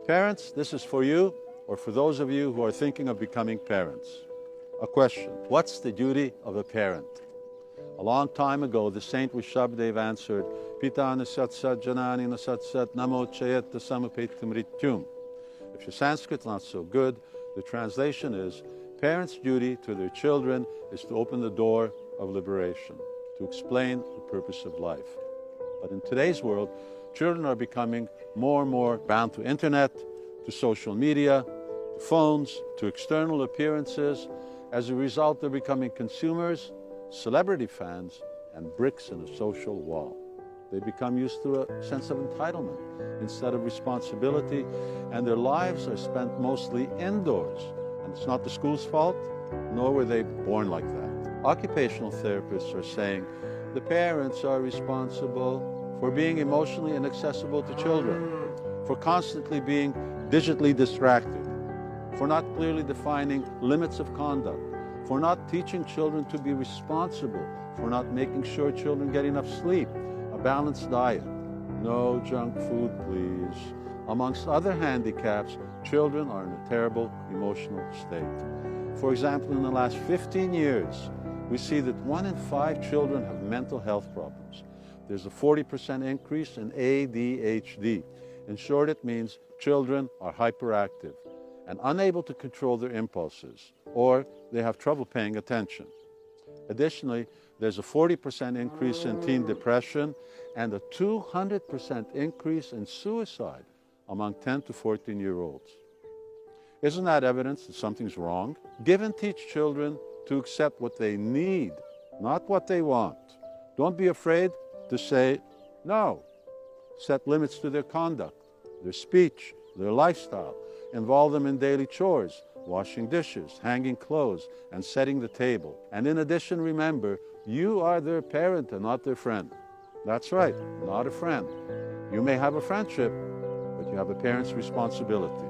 Parents, this is for you or for those of you who are thinking of becoming parents. A question: what's the duty of a parent? A long time ago, the saint Rishabhdev answered, Pita nasatsat janani nasatsat namo chayat samapet mrityum. If your Sanskrit's not so good, the translation is, parents' duty to their children is to open the door of liberation, to explain the purpose of life. But in today's world, children are becoming more and more bound to internet, to social media, to phones, to external appearances. As a result, they're becoming consumers, celebrity fans, and bricks in a social wall. They become used to a sense of entitlement instead of responsibility, and their lives are spent mostly indoors. And it's not the school's fault, nor were they born like that. Occupational therapists are saying the parents are responsible for being emotionally inaccessible to children, for constantly being digitally distracted, for not clearly defining limits of conduct, for not teaching children to be responsible, for not making sure children get enough sleep, a balanced diet, no junk food, please. Amongst other handicaps, children are in a terrible emotional state. For example, in the last 15 years, we see that 1 in 5 children have mental health problems. There's a 40% increase in ADHD. In short, it means children are hyperactive and unable to control their impulses, or they have trouble paying attention. Additionally, there's a 40% increase in teen depression and a 200% increase in suicide among 10 to 14-year-olds. Isn't that evidence that something's wrong? Give and teach children to accept what they need, not what they want. Don't be afraid to say no. Set limits to their conduct, their speech, their lifestyle. Involve them in daily chores, washing dishes, hanging clothes, and setting the table. And in addition, remember, you are their parent and not their friend. That's right, not a friend. You may have a friendship, but you have a parent's responsibility.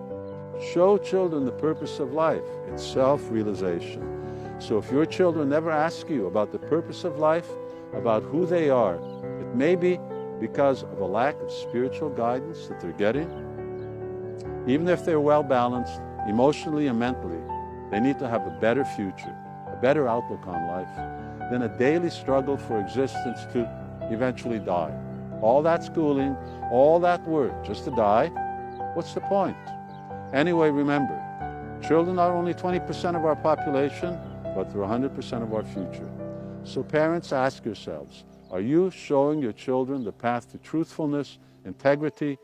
Show children the purpose of life. It's self-realization. So if your children never ask you about the purpose of life, about who they are, it may be because of a lack of spiritual guidance that they're getting. Even if they're well-balanced, emotionally and mentally, they need to have a better future, a better outlook on life, than a daily struggle for existence to eventually die. All that schooling, all that work, just to die, what's the point? Anyway, remember, children are only 20% of our population, but they're 100% of our future. So parents, ask yourselves, are you showing your children the path to truthfulness, integrity,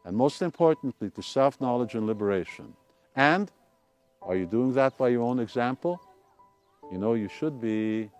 and most importantly, to self-knowledge and liberation? And are you doing that by your own example? You know you should be.